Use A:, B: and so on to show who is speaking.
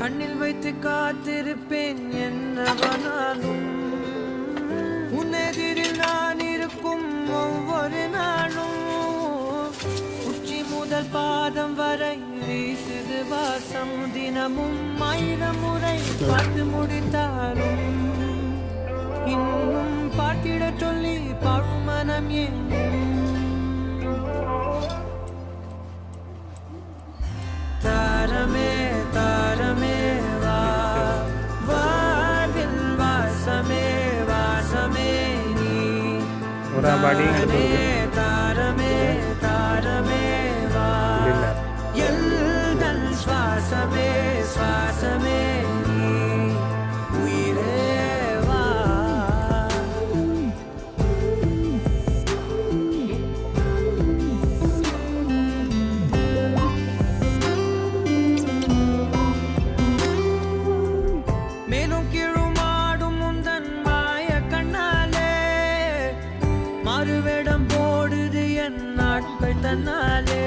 A: கண்ணில் வைத்து காத்திருப்பேன் என்னவனாலும் உன்னெதிரில் நான் இருக்கும் ஒவ்வொரு நாளும் உச்சி முதல் பாதம் வரை வீசுது வாசம் தினமும் 1000 முறை பார்த்து முடித்தாலும் இன்னும் பார்த்திட சொல்லி பழுமனம் ஏன் தாரமே தாரமே வா வாழ்வில் வாசமே வாசமே நீ தாரமே தாரமே தாரமே வா எல்தன் சுவாசமே சுவாசமே நீ உயிரே வா மேலும் கீழுமாடும் முந்தன் மாய கண்ணாலே மாறுவேடம் போடுது என் நாட்கள் தன்னாலே